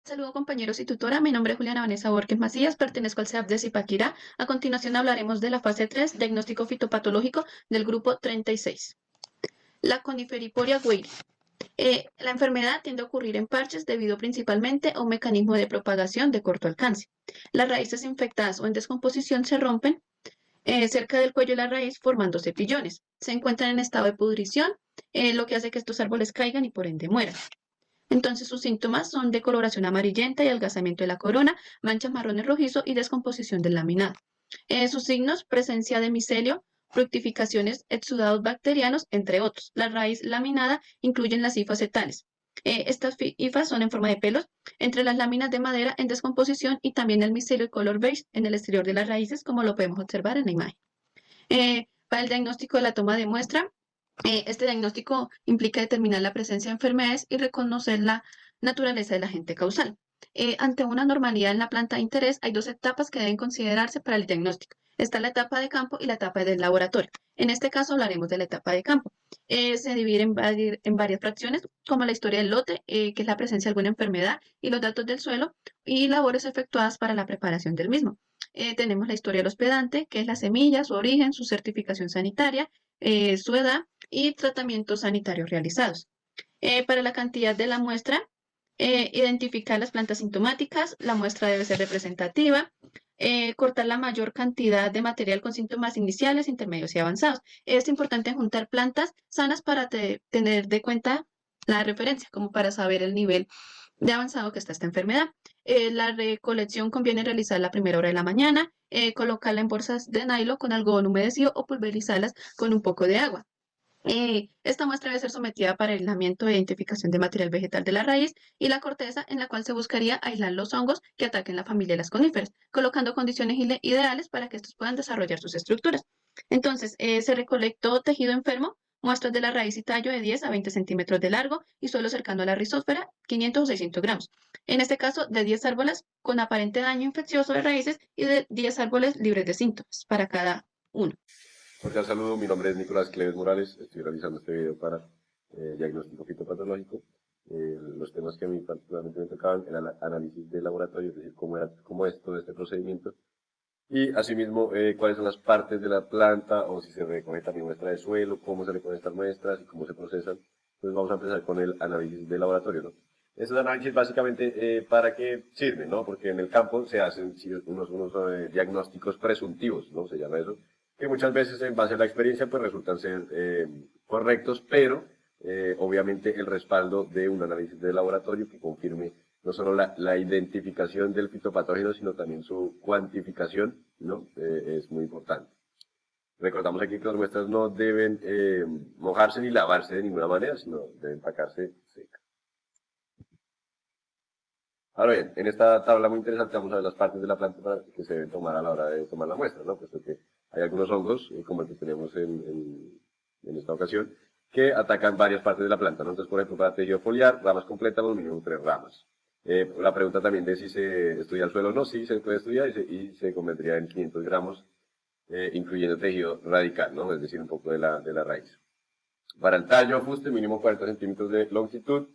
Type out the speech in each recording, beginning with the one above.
Saludos compañeros y tutora, mi nombre es Juliana Vanessa Borges Macías, pertenezco al CEAP de Zipaquirá. A continuación hablaremos de la fase 3, diagnóstico fitopatológico del grupo 36. La Coniferiporia gueiri. La enfermedad tiende a ocurrir en parches debido principalmente a un mecanismo de propagación de corto alcance. Las raíces infectadas o en descomposición se rompen cerca del cuello de la raíz formando cepillones. Se encuentran en estado de pudrición, lo que hace que estos árboles caigan y por ende mueran. Entonces sus síntomas son de coloración amarillenta y adelgazamiento de la corona, manchas marrones rojizo y descomposición del laminado. Sus signos, presencia de micelio, fructificaciones, exudados bacterianos, entre otros. La raíz laminada incluyen las hifas setales. Estas hifas son en forma de pelos entre las láminas de madera en descomposición y también el micelio de color beige en el exterior de las raíces, como lo podemos observar en la imagen. Para el diagnóstico de la toma de muestra, este diagnóstico implica determinar la presencia de enfermedades y reconocer la naturaleza del agente causal. Ante una normalidad en la planta de interés, hay dos etapas que deben considerarse para el diagnóstico. Está la etapa de campo y la etapa del laboratorio. En este caso hablaremos de la etapa de campo. Se divide en varias fracciones, como la historia del lote, que es la presencia de alguna enfermedad, y los datos del suelo, y labores efectuadas para la preparación del mismo. Tenemos la historia del hospedante, que es la semilla, su origen, su certificación sanitaria, su edad y tratamientos sanitarios realizados. Para la cantidad de la muestra, identificar las plantas sintomáticas, la muestra debe ser representativa, cortar la mayor cantidad de material con síntomas iniciales, intermedios y avanzados. Es importante juntar plantas sanas para tener de cuenta la referencia, como para saber el nivel de avanzado que está esta enfermedad. La recolección conviene realizar la primera hora de la mañana, colocarla en bolsas de nylon con algodón humedecido o pulverizarlas con un poco de agua. Esta muestra debe ser sometida para aislamiento e identificación de material vegetal de la raíz y la corteza, en la cual se buscaría aislar los hongos que ataquen la familia de las coníferas, colocando condiciones ideales para que estos puedan desarrollar sus estructuras. Entonces, se recolectó tejido enfermo, muestras de la raíz y tallo de 10 a 20 centímetros de largo y suelo cercano a la rizósfera, 500 o 600 gramos. En este caso, de 10 árboles con aparente daño infeccioso de raíces y de 10 árboles libres de síntomas para cada uno. Cordial saludo, mi nombre es Nicolás Cleves Morales, estoy realizando este video para diagnóstico fitopatológico. Los temas que a mí particularmente me tocaban era el análisis de laboratorio, es decir, cómo es todo este procedimiento, y asimismo cuáles son las partes de la planta, o si se recoge también muestra de suelo, cómo se recogen estas muestras y cómo se procesan. Entonces vamos a empezar con el análisis de laboratorio, ¿no? Estos análisis básicamente para qué sirven, ¿no? Porque en el campo se hacen unos diagnósticos presuntivos, ¿no? Se llama eso, que muchas veces en base a la experiencia pues resultan ser correctos, pero obviamente el respaldo de un análisis de laboratorio que confirme no solo la identificación del fitopatógeno, sino también su cuantificación, ¿no? Es muy importante. Recordamos aquí que las muestras no deben mojarse ni lavarse de ninguna manera, sino deben empacarse secas. Ahora bien, en esta tabla muy interesante vamos a ver las partes de la planta que se deben tomar a la hora de tomar la muestra, ¿no? Puesto que hay algunos hongos, como el que tenemos en esta ocasión, que atacan varias partes de la planta, ¿no? Entonces, por ejemplo, para tejido foliar, ramas completas, los mínimo 3 ramas. La pregunta también de si se estudia el suelo o no, sí se puede estudiar y se convertiría en 500 gramos, incluyendo tejido radical, ¿no? Es decir, un poco de la raíz. Para el tallo, ajuste, mínimo 40 centímetros de longitud,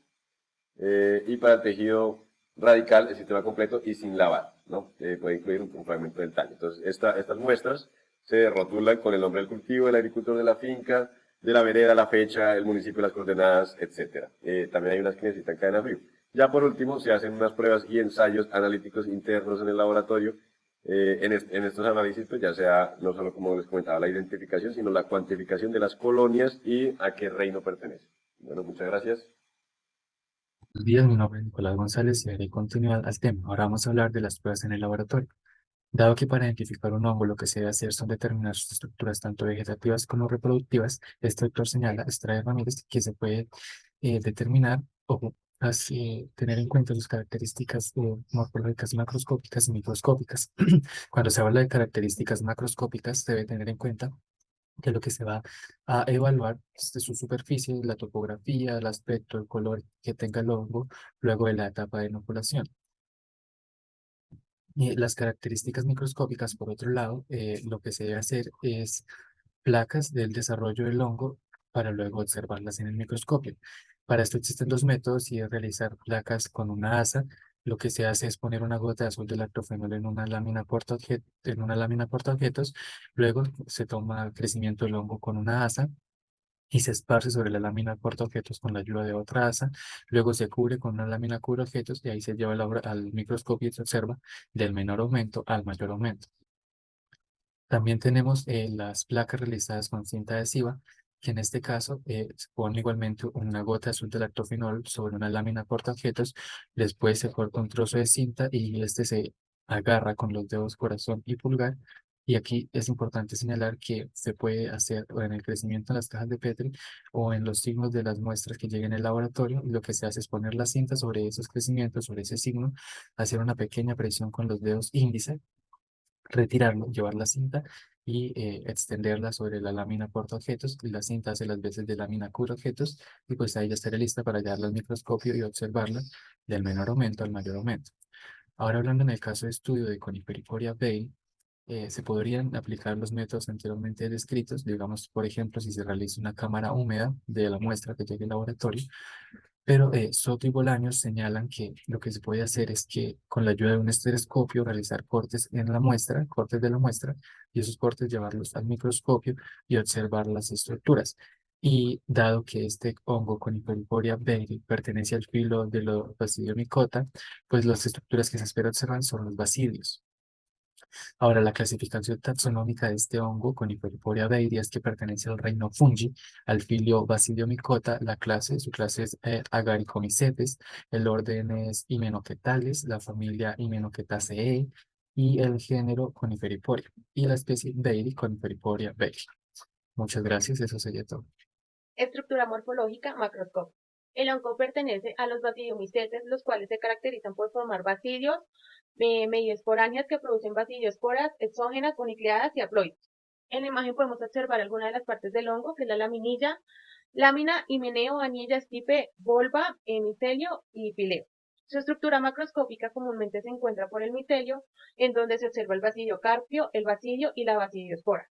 y para el tejido radical, el sistema completo y sin lavar, ¿no? Puede incluir un fragmento del tallo. Entonces, estas muestras se rotulan con el nombre del cultivo, del agricultor de la finca, de la vereda, la fecha, el municipio, las coordenadas, etc. También hay unas que necesitan cadena frío. Ya por último, se hacen unas pruebas y ensayos analíticos internos en el laboratorio. En estos análisis, pues ya sea no solo, como les comentaba, la identificación, sino la cuantificación de las colonias y a qué reino pertenece. Bueno, muchas gracias. Buenos días, mi nombre es Nicolás González y daré continuidad al tema. Ahora vamos a hablar de las pruebas en el laboratorio. Dado que para identificar un hongo lo que se debe hacer son determinar sus estructuras tanto vegetativas como reproductivas, este doctor señala extraer herramientas que se puede determinar o así, tener en cuenta sus características morfológicas macroscópicas y microscópicas. Cuando se habla de características macroscópicas, se debe tener en cuenta que lo que se va a evaluar es de su superficie, la topografía, el aspecto, el color que tenga el hongo luego de la etapa de inoculación. Y las características microscópicas, por otro lado, lo que se debe hacer es placas del desarrollo del hongo para luego observarlas en el microscopio. Para esto existen dos métodos y es realizar placas con una asa Lo que se hace es poner una gota de azul de lactofenol en una lámina portaobjetos, luego se toma el crecimiento del hongo con una asa y se esparce sobre la lámina portaobjetos con la ayuda de otra asa, luego se cubre con una lámina cubreobjetos y ahí se lleva la obra al microscopio y se observa del menor aumento al mayor aumento. También tenemos las placas realizadas con cinta adhesiva, que en este caso se pone igualmente una gota azul de lactofenol sobre una lámina portaobjetos, después se corta un trozo de cinta y este se agarra con los dedos corazón y pulgar. Y aquí es importante señalar que se puede hacer o en el crecimiento en las cajas de Petri o en los signos de las muestras que lleguen al laboratorio. Lo que se hace es poner la cinta sobre esos crecimientos, sobre ese signo, hacer una pequeña presión con los dedos índice, retirarlo, llevar la cinta y extenderla sobre la lámina portaobjetos, y la cinta hace las veces de lámina cubreobjetos y pues ahí ya estaría lista para llevarla al microscopio y observarla del menor aumento al mayor aumento. Ahora hablando en el caso de estudio de Conifericoria Bay, se podrían aplicar los métodos anteriormente descritos, digamos, por ejemplo, si se realiza una cámara húmeda de la muestra que llegue al laboratorio, pero Soto y Bolaños señalan que lo que se puede hacer es que con la ayuda de un estereoscopio realizar cortes en la muestra, cortes de la muestra, y esos cortes llevarlos al microscopio y observar las estructuras. Y dado que este hongo Conifericoria baeyi pertenece al filo de los Basidiomycota, pues las estructuras que se espera observar son los basidios. Ahora, la clasificación taxonómica de este hongo, Conifericoria baeyi, es que pertenece al reino fungi, al filio Basidiomycota, su clase es Agaricomycetes, el orden es Hymenocetales, la familia Hymenocetaceae y el género Conifericoria, y la especie baeyi, Conifericoria baeyi. Muchas gracias, eso sería todo. Estructura morfológica macroscópica. El hongo pertenece a los basidiomycetes, los cuales se caracterizan por formar basidios medioesporáneas que producen basidiosporas exógenas, uninucleadas y haploides. En la imagen podemos observar algunas de las partes del hongo, que es la laminilla, lámina, himeneo, anilla, estipe, volva, micelio y fileo. Su estructura macroscópica comúnmente se encuentra por el micelio, en donde se observa el basidiocarpio, el basidio y la basidiospora.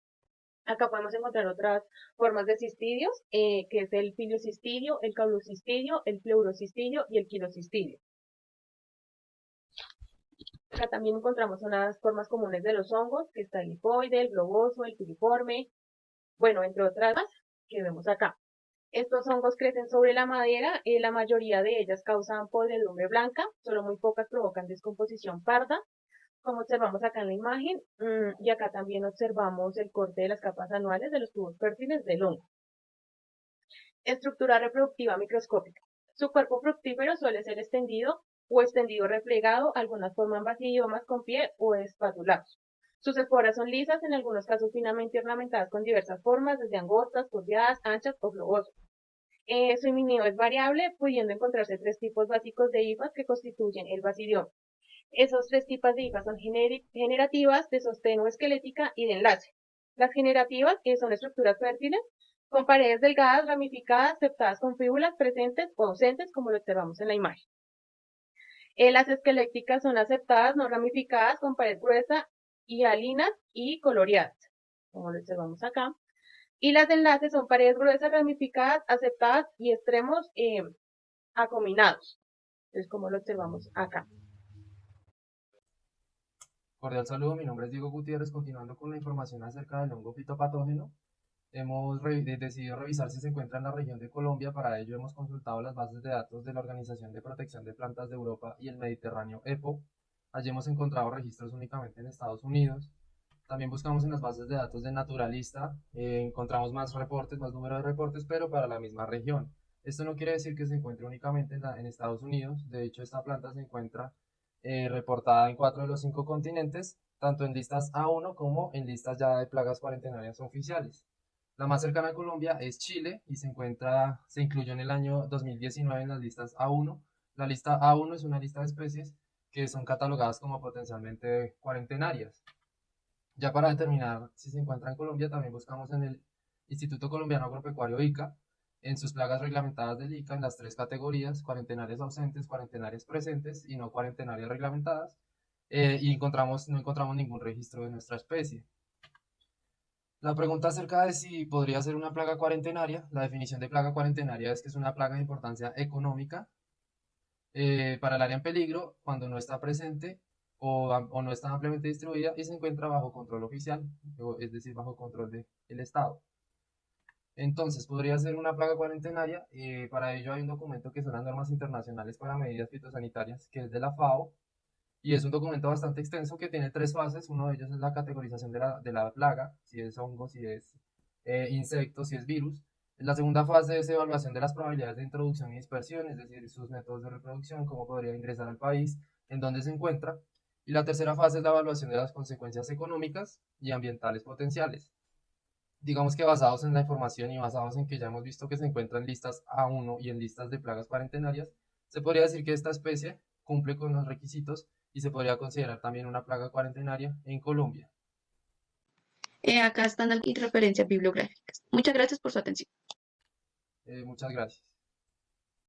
Acá podemos encontrar otras formas de cistidios, que es el filiocistidio, el caulocistidio, el pleurocistidio y el quilocistidio. Acá también encontramos unas formas comunes de los hongos, que está el lipoide, el globoso, el piriforme, bueno, entre otras más que vemos acá. Estos hongos crecen sobre la madera, la mayoría de ellas causan podredumbre blanca, solo muy pocas provocan descomposición parda, como observamos acá en la imagen, y acá también observamos el corte de las capas anuales de los tubos fértiles del hongo. Estructura reproductiva microscópica. Su cuerpo fructífero suele ser extendido o extendido replegado, algunas forman basidiomas con pie o espatulados. Sus esporas son lisas, en algunos casos finamente ornamentadas con diversas formas, desde angostas, curviadas, anchas o globosas. Su himeneo es variable, pudiendo encontrarse tres tipos básicos de hifas que constituyen el basidioma. Esos tres tipos de hifas son generativas, de sostén o esquelética y de enlace. Las generativas son estructuras fértiles con paredes delgadas, ramificadas, septadas con fíbulas presentes o ausentes, como lo observamos en la imagen. Las esqueléticas son aceptadas, no ramificadas, con pared gruesa y alinas y coloreadas, como lo observamos acá. Y las de enlace son paredes gruesas, ramificadas, aceptadas y extremos acuminados, es como lo observamos acá. Cordial saludo, mi nombre es Diego Gutiérrez. Continuando con la información acerca del hongo fitopatógeno, hemos decidido revisar si se encuentra en la región de Colombia. Para ello hemos consultado las bases de datos de la Organización de Protección de Plantas de Europa y el Mediterráneo, EPO. Allí hemos encontrado registros únicamente en Estados Unidos. También buscamos en las bases de datos de Naturalista, encontramos más reportes, más número de reportes, pero para la misma región. Esto no quiere decir que se encuentre únicamente en Estados Unidos. De hecho, esta planta se encuentra reportada en 4 de los 5 continentes, tanto en listas A1 como en listas ya de plagas cuarentenarias oficiales. La más cercana a Colombia es Chile y se incluyó en el año 2019 en las listas A1. La lista A1 es una lista de especies que son catalogadas como potencialmente cuarentenarias. Ya para determinar si se encuentra en Colombia, también buscamos en el Instituto Colombiano Agropecuario ICA, en sus plagas reglamentadas del ICA, en las 3 categorías: cuarentenarias ausentes, cuarentenarias presentes y no cuarentenarias reglamentadas, y no encontramos ningún registro de nuestra especie. La pregunta acerca de si podría ser una plaga cuarentenaria, la definición de plaga cuarentenaria es que es una plaga de importancia económica para el área en peligro cuando no está presente o no está ampliamente distribuida y se encuentra bajo control oficial, es decir, bajo control del Estado. Entonces, podría ser una plaga cuarentenaria. Para ello hay un documento que son las normas internacionales para medidas fitosanitarias, que es de la FAO, y es un documento bastante extenso que tiene 3 fases. Uno de ellos es la categorización de la plaga, si es hongo, si es insecto, si es virus. La segunda fase es evaluación de las probabilidades de introducción y dispersión, es decir, sus métodos de reproducción, cómo podría ingresar al país, en dónde se encuentra. Y la tercera fase es la evaluación de las consecuencias económicas y ambientales potenciales. Digamos que basados en la información y basados en que ya hemos visto que se encuentran listas A1 y en listas de plagas cuarentenarias, se podría decir que esta especie cumple con los requisitos y se podría considerar también una plaga cuarentenaria en Colombia. Acá están las referencias bibliográficas. Muchas gracias por su atención. Muchas gracias.